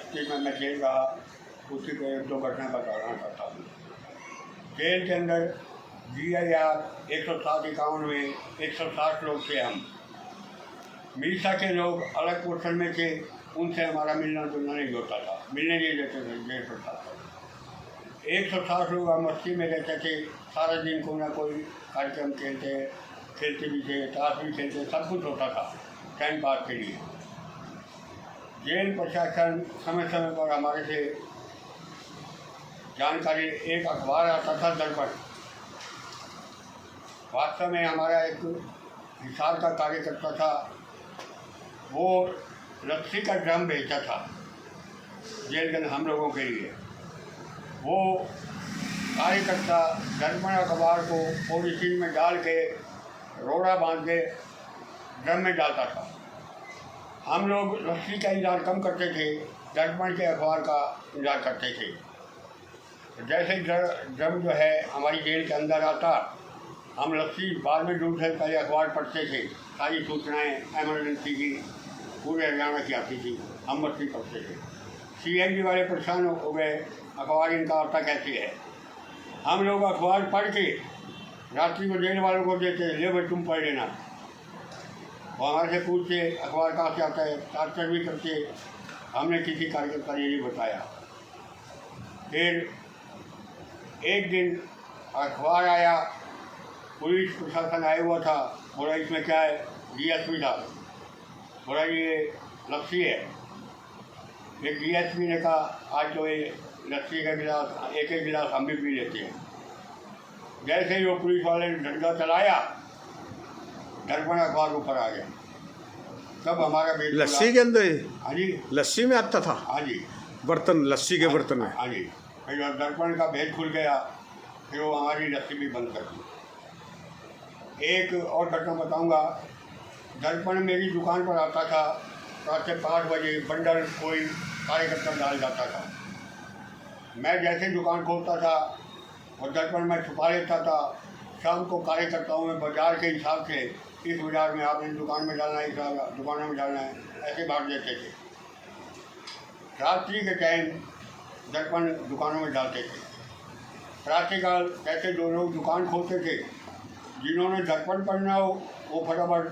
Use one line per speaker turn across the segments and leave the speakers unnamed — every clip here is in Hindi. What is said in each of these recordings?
बस्ती में मैं जेल रहा, उसी को एक दो घटना बताना चाहता हूँ। जेल के अंदर GIR 107-51 में 160 लोग थे हम। मीसा के लोग अलग पोर्शन में थे, उनसे हमारा मिलना जुलना नहीं होता था, मिलने नहीं देते थे जेल प्रशासन। 160 लोग हम मस्ती में रहते थे, सारा दिन कोई ना कोई कार्यक्रम खेलते भी थे, ताश भी खेलते, सब कुछ होता था टाइम पास के लिए। जेल प्रशासन समय समय पर हमारे से जानकारी, एक अखबार आता था दर्पण, वास्तव में हमारा एक हिसार का कार्यकर्ता था, वो लस्सी का ड्रम बेचा था जेल के अंदर हम लोगों के लिए। वो कार्यकर्ता दर्पण अखबार को पॉलीथीन में डाल के रोड़ा बांध के ड्रम में डालता था। हम लोग लस्सी का इंतजार कम करते थे, दर्पण के अखबार का इंतजार करते थे। जैसे ड्रम जो है हमारी जेल के अंदर आता, हम लस्सी बाद में ढूंढते, पहले अखबार पढ़ते थे, सारी सूचनाएँ एमरजेंसी की पूरे हरियाणा की आती थी, हम मस्ती पढ़ते थे। CID वाले परेशान हो गए, अखबार इनका आता कैसे है। हम लोग अखबार पढ़ के रात्रि को जेल वालों को देते, ले भाई तुम पढ़ लेना। वो हमारे से पूछते अखबार कहाँ से आता है, टार्चर भी करते। हमने किसी कार्यकर्ता ने नहीं बताया। फिर एक दिन अखबार आया, पुलिस प्रशासन आया हुआ था, बोला इसमें क्या है, DSP था, बोला ये लस्सी है। एक DSP ने कहा आज तो ये लस्सी का गिलास, एक एक गिलास हम भी पी लेते हैं। जैसे ही वो पुलिस वाले ने डंडा चलाया, दर्पण अखबार ऊपर आ गया। तब हमारा
लस्सी के अंदर,
हाँ जी,
लस्सी में आता था,
हाँ जी,
बर्तन, लस्सी के बर्तन में,
हाँ जी। फिर दर्पण का भेद खुल गया, फिर वो हमारी लस्सी भी बंद कर दी। एक और घटना बताऊंगा। दर्पण मेरी दुकान पर आता था, रात से 5 बजे बंडल कोई कार्यकर्ता डाल जाता था। मैं जैसे दुकान खोलता था और दर्पण में छुपा लेता था। शाम को कार्यकर्ताओं में बाजार के हिसाब से, इस बाजार में आपने दुकान में डालना है, इस दुकानों में डालना है, ऐसे बांट देते थे। रात्रि के टाइम दर्पण दुकानों में डालते थे। प्रातःकाल ऐसे दो लोग दुकान खोलते थे, जिन्होंने दर्पण पढ़ना हो वो फटाफट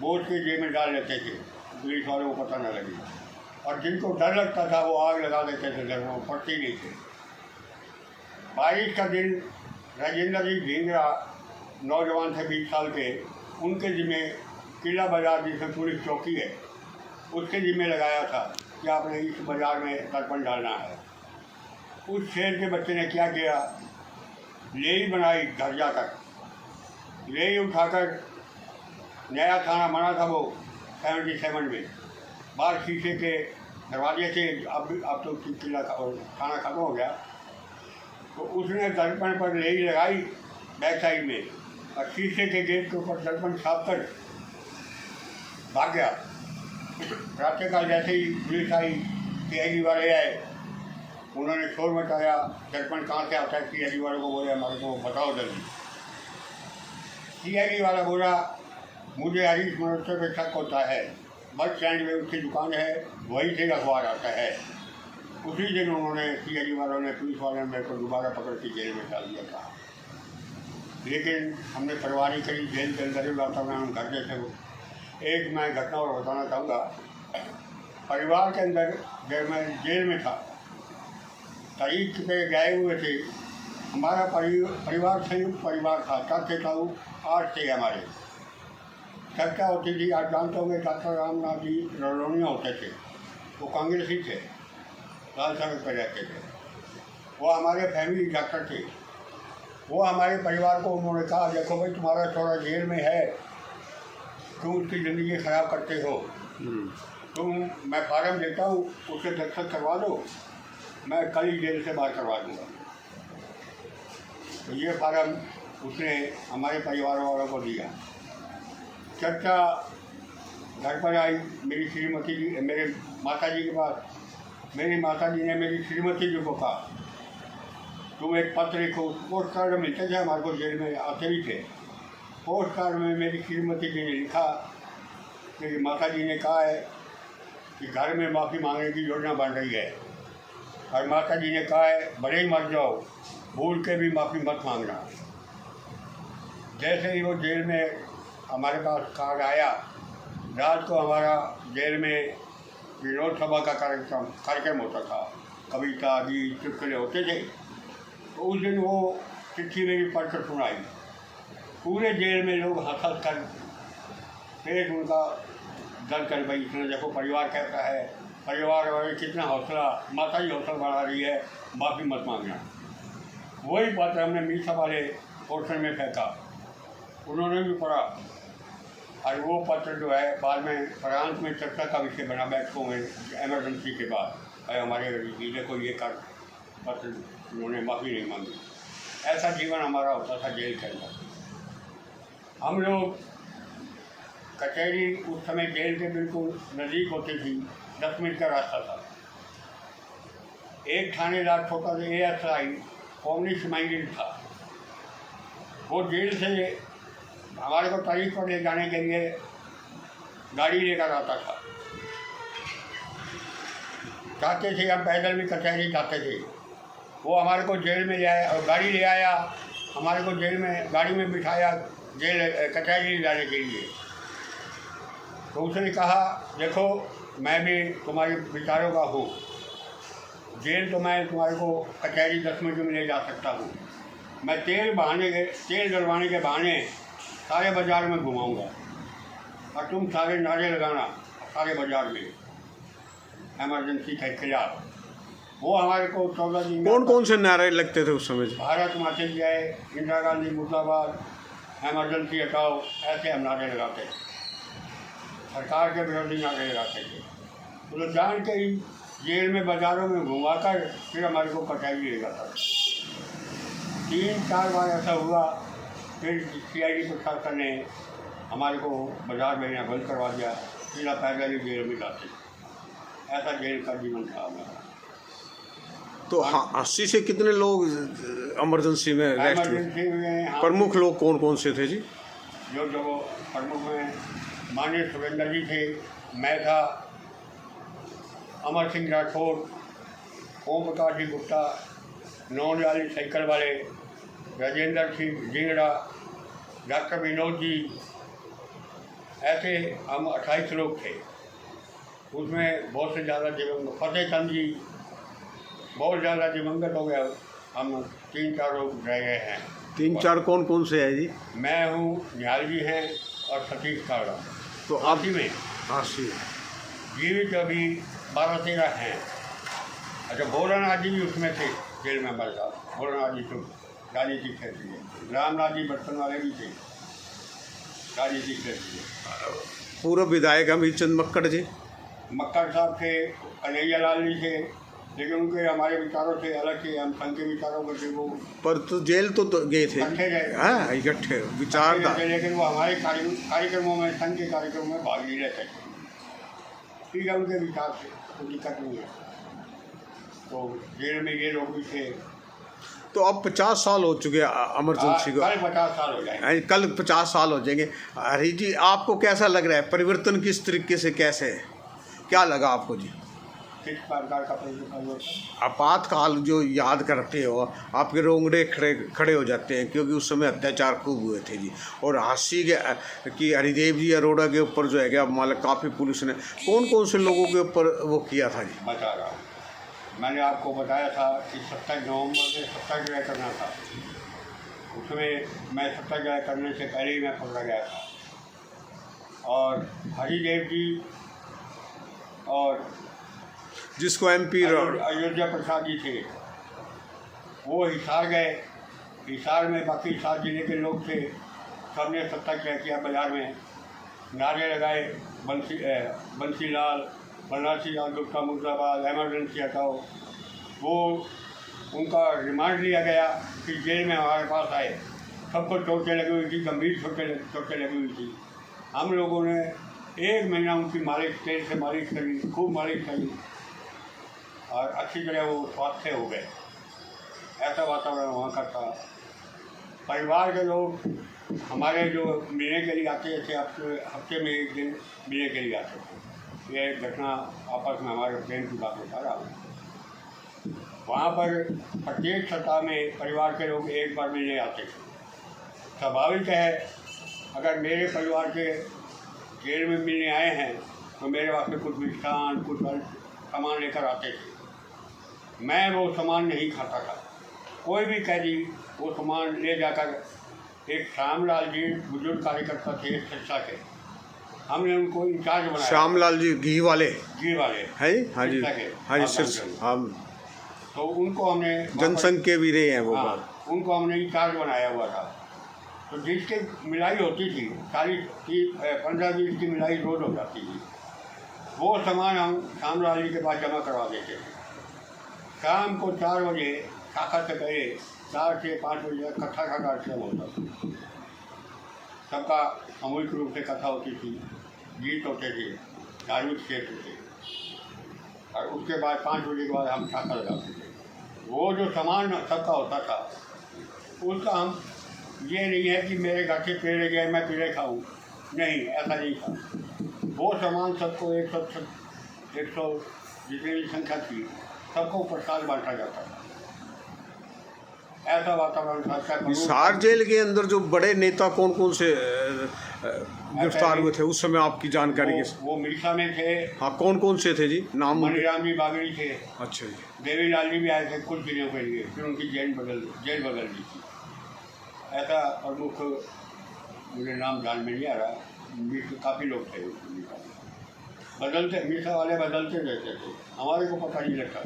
बोझ के जेब में डाल लेते थे, पुलिस वालों को पता न लगे। और जिनको डर लगता था वो आग लगा देते थे, दर्पण पढ़ते नहीं थे। बारिश का दिन, राजेंद्र जी ढींगरा नौजवान थे 20 साल के, उनके जिम्मे किला बाजार जिसमें पुलिस चौकी है, उसके जिम्मे लगाया था कि आपने इस बाजार में दर्पण डालना है। उस शहर के बच्चे ने क्या किया, लेई बनाई, घर जाकर लेई उठाकर, नया थाना बना था वो 77 में, बाहर शीशे के दरवाजे थे। अब तो किला थाना खत्म हो गया। तो उसने दर्पण पर लेई लगाई बैक साइड में, और शीशे के गेट के ऊपर दर्पण छाप कर भाग गया। प्रातःकाल जैसे ही पुलिस आई, CID वाले आए, उन्होंने शोर मचाया, दर्पण कहाँ से आता है। CID वालों को बोले हमारे को बताओ जल्दी। CID वाला बोला मुझे हरीश मल्होत्रा पे शक होता है, बस स्टैंड में उसकी दुकान है, वहीं से अखबार आता है। उसी दिन उन्होंने CID वालों ने, पुलिस वालों ने मेरे को दोबारा पकड़ के जेल में डाल दिया था। लेकिन हमने परवाही करी, जेल के अंदर ही वातावरण हम घर जैसे हो। एक मैं घटना और बताना चाहूँगा। परिवार के अंदर जब मैं जेल में था, तारीख पे गए हुए थे, हमारा परिवार संयुक्त परिवार था, 4 था, 8 थे हमारे। चर्चा होती थी, आज जानते होंगे डॉक्टर रामनाथ जी रलोनिया होते थे, वो कांग्रेसी थे, लाल सड़क पर रहते थे। वो हमारे फैमिली डॉक्टर थे। वो हमारे परिवार को उन्होंने कहा देखो भाई तुम्हारा छोरा जेल में है, तुम उसकी ज़िंदगी ख़राब करते हो, मैं फार्म देता हूँ, उससे दस्तखत करवा दो, मैं कल ही जेल से बाहर करवा दूँगा। तो ये फार्म उसने हमारे परिवार वालों को दिया। चर्चा घर पर आई मेरी श्रीमती जी, मेरे माता जी के पास। मेरी माता जी ने मेरी श्रीमती जी को कहा तुम एक पत्र लिखो। पोस्ट कार्ड मिलते थे हमारे को, जेल में आते भी थे। पोस्ट कार्ड में मेरी श्रीमती जी ने लिखा कि माता जी ने कहा है कि घर में माफ़ी मांगने की योजना बन रही है और माता जी ने कहा है भले ही मर जाओ, भूल के भी माफ़ी मत मांगना। जैसे ही वो जेल में हमारे पास कार्ड आया, रात को हमारा जेल में विनोद सभा का कार्यक्रम होता था, कविता गीत चुटकुले होते थे। तो उस दिन वो चिट्ठी मेरी पढ़कर सुनाई। पूरे जेल में लोग हंस हंस कर पेट उनका दर्द कर भाई, इतना देखो परिवार कहता है, परिवार वाले कितना हौसला, माता ही हौसला बढ़ा रही है, माफ़ी मत मांगना। वही बात हमने मीठा वाले पोर्शन में फेंका, उन्होंने भी पढ़ा और वो पत्र जो है बाद में प्रांत में चर्चा का विषय बना बैठकों में इमरजेंसी के बाद। अरे हमारे जिले को ये कर पत्र, उन्होंने माफ़ी नहीं मांगी। ऐसा जीवन हमारा होता था जेल के अंदर। हम लोग कचहरी उस समय जेल के बिल्कुल नज़दीक होती थी, 10 मिनट का रास्ता था। एक थानेदार छोटा सा ASI कम्युनिस्ट माइंडेड था। वो जेल से हमारे को तारीख पर ले जाने के लिए गाड़ी लेकर आता था। चाहते थे हम पैदल भी कचहरी जाते थे, वो हमारे को जेल में ले आया और गाड़ी ले आया, हमारे को जेल में गाड़ी में बिठाया जेल कचहरी ले जाने के लिए। तो उसने कहा देखो मैं भी तुम्हारे विचारों का हूँ, जेल तो मैं तुम्हारे को कचहरी 10 मिनट में ले जा सकता हूँ, मैं तेल डलवाने के बहाने सारे बाज़ार में घुमाऊंगा और तुम सारे नारे लगाना सारे बाज़ार में इमरजेंसी के खिलाफ। वो हमारे को 14 दिन
कौन कौन से नारे लगते थे उस समय?
भारत माता की जय, इंदिरा गांधी मुर्दाबाद, इमरजेंसी हटाओ, ऐसे हम नारे लगाते थे, सरकार के विरोधी नारे लगाते थे। तो जान के ही जेल में बाज़ारों में घुमाकर फिर हमारे को कचहरी ले जाता था। 3-4 बार ऐसा हुआ, फिर CID प्रशासन ने हमारे को बाज़ार भेजना बंद करवा दिया, सीधा पैदल ही जेल में जाते। ऐसा जेल का जीवन था हमारा।
तो हाँ, 80 से कितने लोग इमरजेंसी में रेस्ट हुए?
इमरजेंसी में
प्रमुख लोग कौन कौन से थे जी?
जो प्रमुख में माननीय सुरेंद्र जी थे, मैं था, अमर सिंह राठौड़, ओम प्रकाश जी गुप्ता, नौन वाली साइकिल वाले, राजेंद्र सिंह जिंगड़ा, डॉक्टर विनोद जी, ऐसे हम 28 लोग थे। उसमें बहुत से ज़्यादा दिवंगत, फतेह चंद जी बहुत ज़्यादा दिवंगत हो गया। हम 3-4 लोग रह गए हैं।
3-4 कौन कौन से है जी?
मैं हूँ, निहाल जी हैं और सतीश काड़ा।
तो आप
ही में
80
जीवित अभी 12-13 हैं। अच्छा, भोलानाथ जी भी उसमें थे जेल में हमारे साथ। भोलानाथ जी तो राजनीतिक क्षेत्र के, रामनाथ जी बर्तन वाले भी थे राजनीतिक क्षेत्र के।
पूर्व विधायक अमित चंद मक्कड़ जी,
मक्कड़ साहब थे, कन्हैया लाल जी थे, लेकिन उनके हमारे विचारों से अलग थे, हम संघ के विचारों में थे। वो
पर तो जेल तो गए थे,
इकट्ठे गए,
हाँ इकट्ठे विचारधारा,
लेकिन वो हमारे कार्यक्रमों में, संघ के कार्यक्रमों में भाग नहीं लेते थे। ठीक है, उनके विचार से कोई दिक्कत नहीं है। तो जेल में ये लोग भी थे।
तो अब 50 साल हो चुके इमरजेंसी को,
कल 50 साल हो जाएंगे।
कल 50 साल हो जाएंगे। हरी जी, आपको कैसा लग रहा है परिवर्तन? किस तरीके से, कैसे है, क्या लगा आपको जी?
किस प्रकार का परिवर्तन?
आपातकाल जो याद करते हो, आपके रोंगटे खड़े हो जाते हैं, क्योंकि उस समय अत्याचार खूब हुए थे जी। और हास्य कि हरिदेव जी अरोड़ा के ऊपर जो है क्या मतलब काफ़ी पुलिस ने कौन कौन से लोगों के ऊपर वो किया था जी?
बता रहा हूँ, मैंने आपको बताया था कि 27 नवंबर से सत्याग्रह करना था। उसमें मैं सत्याग्रह करने से पहले ही मैं पकड़ा गया था। और हरिदेव जी और
जिसको MP
अयोध्या प्रसाद जी थे, वो हिसार गए। हिसार में बाकी 7 जिले के लोग थे, सबने सत्याग्रह किया। बाजार में नारे लगाए, बंसीलाल, बनारसी लाल गुप्ता मुर्दाबाद, इमरजेंसी हटाओ। वो उनका रिमांड लिया गया, फिर जेल में हमारे पास आए। सबको चोटें लगी हुई थी, गंभीर चोटें लगी हुई थी। हम लोगों ने 1 महीना उनकी मालिश, तेल से मालिश करी, खूब मालिश करी और अच्छी तरह वो स्वास्थ्य हो गए। ऐसा वातावरण वहाँ का था। परिवार के लोग हमारे जो मिलने के लिए आते थे, हफ्ते में 1 दिन मिलने के लिए आते थे। ये घटना आपस में हमारे प्रेम की बात बता रहा हूँ। वहाँ पर प्रत्येक सप्ताह में परिवार के लोग एक बार मिलने आते थे। स्वाभाविक है, अगर मेरे परिवार के जेल में मिलने आए हैं तो मेरे वास्ते कुछ मिष्ठान, कुछ सामान लेकर आते थे। मैं वो सामान नहीं खाता था। कोई भी कैदी वो सामान ले जाकर एक श्यामलाल जी बुजुर्ग कार्यकर्ता थे शिक्षा के, हमने उनको इंचार्ज बनाया।
श्यामलाल जी घी वाले
है,
हाँ जी, हाँ जी, हम
तो उनको हमने
जनसंघ के भी रहे हैं वो बात,
उनको हमने इंचार्ज बनाया हुआ था। तो जिसके मिलाई होती थी 15-20 की मिलाई रोज हो जाती थी। वो सामान हम श्यामलाल जी के पास जमा करवा देते थे। शाम को 4 बजे शाखा से पहले 4 से 5 बजे कथा का कार्यक्रम होता था। सबका सामूहिक रूप से कथा होती थी, गीत होते थे, धार्मिक क्षेत्र थे, और उसके बाद 5 बजे के बाद हम शाखा लगाते थे। वो जो सामान सबका होता था उसका हम ये नहीं है कि मेरे घर से पेड़े गए मैं पेड़े खाऊं, नहीं, ऐसा नहीं था। वो सामान सबको 100 जितनी भी संख्या थी सबको प्रसाद बांटा जाता था। ऐसा वातावरण था।
हिसार जेल के अंदर जो बड़े नेता कौन कौन से गिरफ्तार हुए थे उस समय आपकी जानकारी के?
वो मिर्सा में थे।
हाँ, कौन कौन से थे जी? नाम?
मनीराम जी बागड़ी थे।
अच्छा जी।
देवीलाल जी भी आए थे कुछ दिनों के लिए, फिर उनकी जेल बदल दी थी। ऐसा प्रमुख मुझे नाम ध्यान में नहीं आ रहा, काफ़ी लोग थे। बदलते मिर्सा वाले बदलते रहते थे, हमारे को पता नहीं लगता।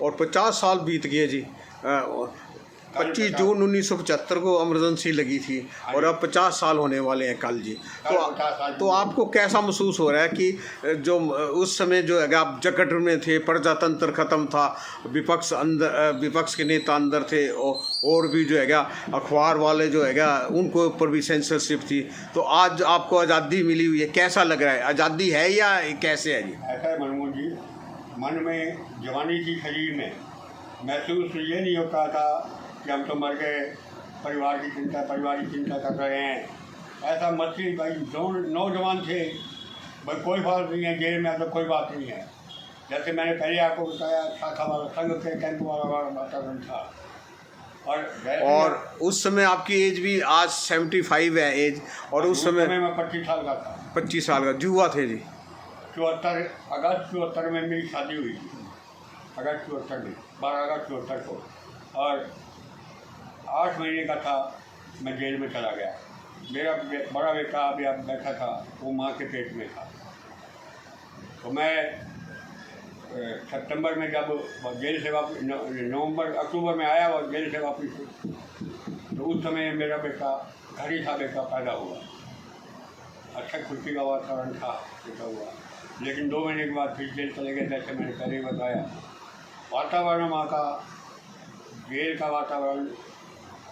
और 50 साल बीत गए जी। 25 जून 1975 को इमरजेंसी लगी थी और अब 50 साल होने वाले हैं कल जी। तो आपको कैसा महसूस हो रहा है कि जो उस समय जो है आप जकड़ में थे, प्रजातंत्र ख़त्म था, विपक्ष के नेता अंदर थे और भी जो है अखबार वाले जो है उनको ऊपर भी सेंसरशिप थी, तो आज आपको आज़ादी मिली हुई है, कैसा लग रहा है? आज़ादी है या कैसे है जी?
ऐसा है मनमोहन जी, मन में जवानी की शरीर में महसूस ये नहीं होता था कि हम तो मर गए, परिवार की चिंता कर रहे हैं। ऐसा मस्ती भाई नौजवान थे, भाई कोई बात नहीं है, जेल में तो कोई बात नहीं है। जैसे मैंने पहले आपको बताया, शाखा वाला संघ के कैंप वाला वातावरण था। और
उस समय आपकी एज भी आज 75 है एज, और उस समय
मैं 25 साल का था।
25 साल का जुआ थे जी।
74 अगस्त 74 में मेरी शादी हुई थी, अगस्त 74 में, 12 अगस्त 74 को, और 8 महीने का था मैं जेल में चला गया। मेरा बड़ा बेटा अभी आप बैठा था, वो माँ के पेट में था। तो मैं सितंबर में जब जेल से वापस अक्टूबर में आया और जेल से वापस, तो उस समय मेरा बेटा घर ही था, बेटा पैदा हुआ। अच्छा खुशी का वातावरण था, बेटा हुआ। लेकिन 2 महीने के बाद फिर जेल चले गए, जैसे मैंने पहले ही बताया। वातावरण वहाँ का, जेल का वातावरण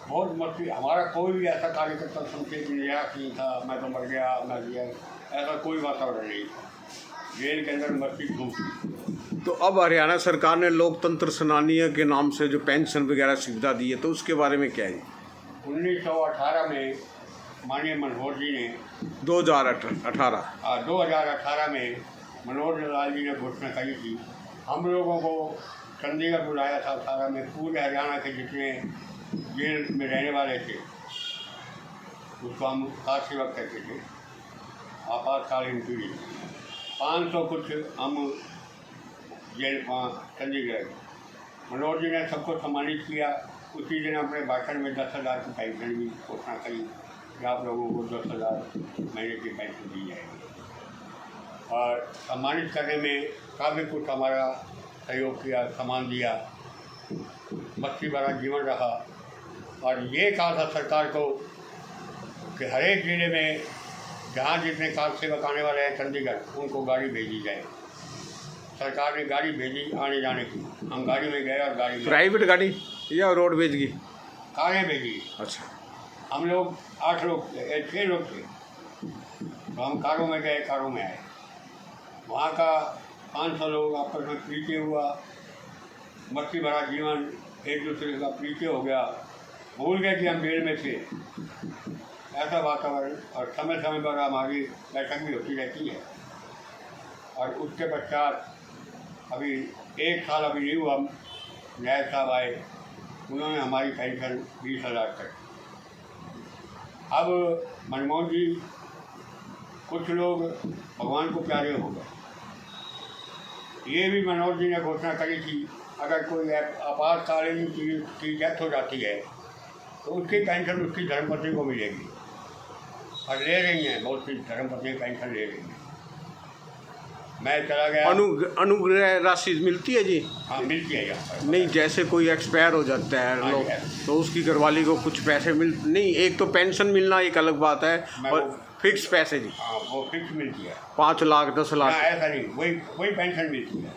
बहुत मस्ती। हमारा कोई भी ऐसा कार्यकर्ता सुनते कि निराश नहीं था, मैं तो मर गया, ऐसा कोई वातावरण नहीं था। जेल के अंदर मस्ती धूप।
तो अब हरियाणा सरकार ने लोकतंत्र सेनानियों के नाम से जो पेंशन वगैरह सुविधा दी है, तो उसके बारे में क्या है?
1918 में माननीय मनोहर जी ने
2018
में मनोहर लाल जी ने घोषणा की थी। हम लोगों को चंडीगढ़ बुलाया था, 18 में पूरे हरियाणा के जितने जेल में रहने वाले थे, उसको हम कार सेवक कहते थे, आपातकालीन पीड़ित। 500 कुछ हम जेल चंडीगढ़। मनोहर जी ने सबको सम्मानित किया। उसी दिन अपने भाषण में 10,000 की पेंशन भी घोषणा करी कि आप लोगों को 10,000 महीने की पेंशन दी जाएगी। और सम्मानित करने में काफ़ी कुछ हमारा सहयोग किया, सामान दिया, मस्ती भरा जीवन रहा। और ये कहा था सरकार को कि हर एक जिले में जहाँ जितने कार सेवक आने वाले हैं चंडीगढ़, उनको गाड़ी भेजी जाए। सरकार ने गाड़ी भेजी आने जाने की। हम गाड़ी में गए और गाड़ी में,
प्राइवेट गाड़ी या रोडवेज की
कारें भेजी।
अच्छा।
हम लोग 6 लोग थे, तो हम कारों में गए, कारों में आए। वहाँ का 500 लोग आपस में परिचय हुआ, मस्ती भरा जीवन, एक दूसरे का परिचय हो गया, भूल गए कि हम जेल में थे। ऐसा वातावरण। और समय समय पर हमारी बैठक भी होती रहती है। और उसके पश्चात अभी 1 साल अभी नहीं हुआ, नायब साहब आए, उन्होंने हमारी पेंशन 20,000 तक। अब मनमोहन जी, कुछ लोग भगवान को प्यारे हो गए। ये भी मनोहर जी ने घोषणा करी थी, अगर कोई आपातकालीन की डेथ हो जाती है तो उसकी पेंशन उसकी धर्मपत्नी को मिलेगी, और ले रही हैं, बहुत सी धर्मपत्नी पेंशन ले रही हैं। मैं चला गया।
अनुग्रह राशि मिलती है जी?
हाँ, मिलती है यहाँ पर।
नहीं, जैसे कोई एक्सपायर हो जाता है
हाँ,
लोग, तो उसकी घरवाली को कुछ पैसे मिल नहीं, एक तो पेंशन मिलना एक अलग बात है, और फिक्स पैसे जी।
हाँ, वो फिक्स मिलती है,
5 लाख 10 लाख।
ऐसा नहीं, वही पेंशन मिलती है।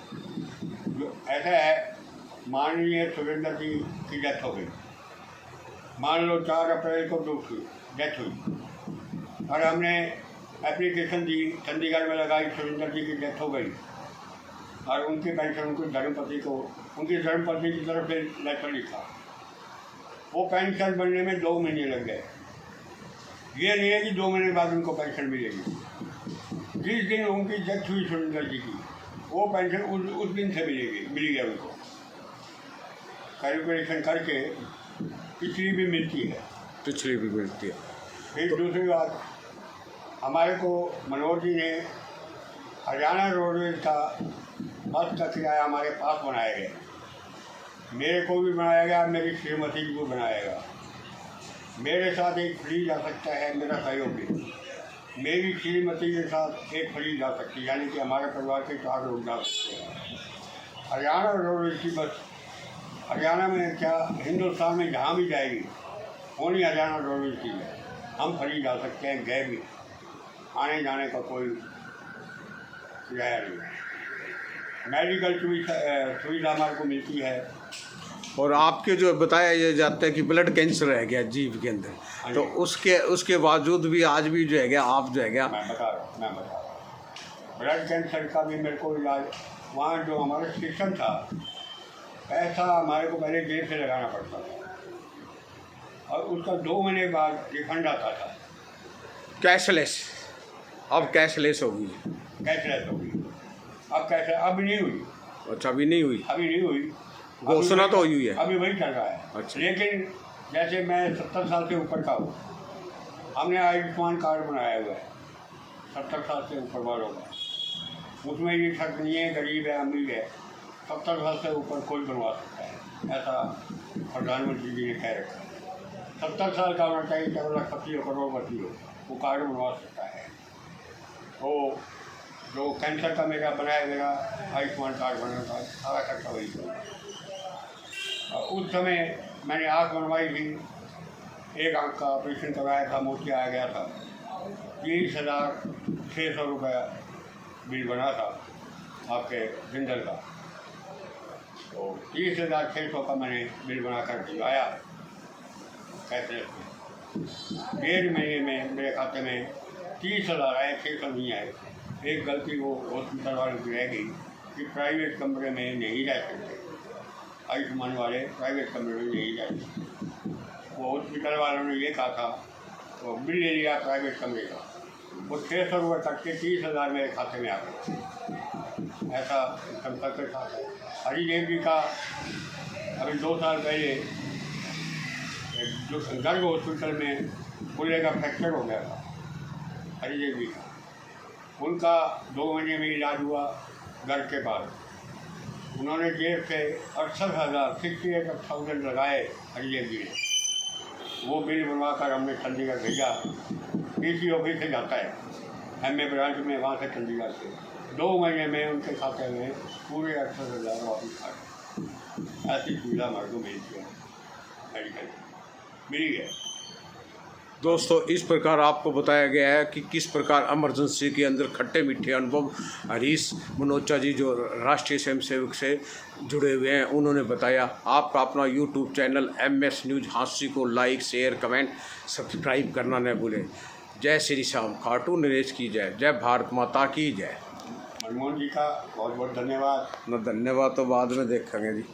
जो ऐसा है, मान लीजिए सुरेंद्र जी की डेथ हो गई, मान लो 4 अप्रैल को उसकी डेथ हुई, और हमने एप्लीकेशन दी, चंडीगढ़ में लगाई, सुरेंद्र जी की डेथ हो गई, और उनकी पेंशन उनकी धर्मपत्नी को, उनकी धर्मपत्नी की तरफ से लेटर लिखा, वो पेंशन बनने में 2 महीने लग गए। ये नहीं है कि 2 महीने बाद उनको पेंशन मिलेगी। जिस दिन उनकी डेथ हुई सुरेंद्र जी की, वो पेंशन उस दिन से मिल गया उनको। कैलकुलेशन करके पिछली भी मिलती है।
पिछली भी मिलती है।
फिर दूसरी बात, हमारे को मनोहर जी ने हरियाणा रोडवेज का बस का किराया हमारे पास बनाया गया, मेरे को भी बनाया गया, मेरी श्रीमती जी को बनाया गया। मेरे साथ एक फ्री जा सकता है मेरा सहयोगी, मेरी श्रीमती के साथ एक फ्री जा सकती है, यानी कि हमारे परिवार के 4 लोग जा सकते हैं। हरियाणा रोडवेज की बस हरियाणा में क्या, हिंदुस्तान में जहाँ भी जाएगी ओनली हरियाणा रोडवेज की है, हम फ्री जा सकते हैं, गए भी, आने जाने का कोई किराया नहीं है। मेडिकल सुविधा हमारे को मिलती है।
और आपके जो बताया जाता है कि ब्लड कैंसर है गया जीभ के अंदर, तो उसके बावजूद भी आज भी जो है गया आप जो है गया।
मैं बता रहा हूँ ब्लड कैंसर का भी मेरे को इलाज, वहाँ जो हमारा सिस्टम था, पैसा हमारे को पहले जेब से लगाना पड़ता था, और उसका 2 महीने बाद रिफंड आता था।
कैशलेस, अब कैशलेस होगी।
कैशलेस होगी, अब कैसे, अब नहीं हुई।
अच्छा, अभी नहीं हुई?
अभी नहीं हुई,
घोषणा तो हुई है,
अभी वही चल रहा है।
अच्छा।
लेकिन जैसे मैं 70 साल से ऊपर का हूँ, हमने आयुष्मान कार्ड बनाया हुआ है 70 साल से ऊपर वालों का। उसमें ये शर्त नहीं है गरीब है अमीर है, 70 साल से ऊपर कोई बनवा सकता है, ऐसा प्रधानमंत्री जी ने कह रखा है। 70 साल का होना चाहिए, चाहे लखपति हो करोड़पति हो, वो कार्ड बनवा सकता है। तो जो कैंसर का मेरा बनाया मेरा आयुष्मान कार्ड बना था, सारा खर्चा वही था। उस समय मैंने आँख बनवाई थी, एक आँख का ऑपरेशन करवाया था, मोतिया आ गया था, 30,600 रुपया बिल बना था आपके जिंदल का। तो 30,600 का मैंने बिल बना कर दिलाया कैसे। 1.5 महीने में मेरे खाते में 30,000 आए, 600 नहीं आए। एक गलती वो हॉस्पिटल वालों की रह गई कि प्राइवेट कमरे में नहीं रह सकते, आयुष्मान वाले प्राइवेट कमरे में नहीं रह सकते। वो हॉस्पिटल वालों ने ये कहा था, तो बिल ले लिया प्राइवेट कमरे का, वो 600 रुपये कट के 30,000 मेरे खाते में आ गए। ऐसा संपर्क के साथ है। हरिदेव जी का अभी 2 साल पहले जो गर्ग हॉस्पिटल में पुल्ले का फ्रैक्चर हो गया था, हरिदेव जी का, उनका 2 महीने में इलाज हुआ गर्ग के पास। उन्होंने जेब से 68,000 लगाए हरिदेव जी ने, वो बिल बनवा कर हमने चंडीगढ़ भेजा। डीसी ऑफिस से जाता है MA ब्रांच में, वहाँ से चंडीगढ़ से 2 महीने में उनके खाते में पूरे 68,000 वापस आ गए। ऐसी सुविधा हमारे को मिलती है, मेडिकल मिली है।
दोस्तों, इस प्रकार आपको बताया गया है कि किस प्रकार इमरजेंसी के अंदर खट्टे मीठे अनुभव हरीश मनोचा जी जो राष्ट्रीय स्वयंसेवक से जुड़े हुए हैं उन्होंने बताया। आपका अपना YouTube channel MS news Hansi को लाइक शेयर कमेंट सब्सक्राइब करना न भूलें। जय श्री श्याम, खाटू नरेश की जय, जय भारत माता की जय।
मनमोहन जी का बहुत बहुत धन्यवाद।
न धन्यवाद तो बाद में देखेंगे जी।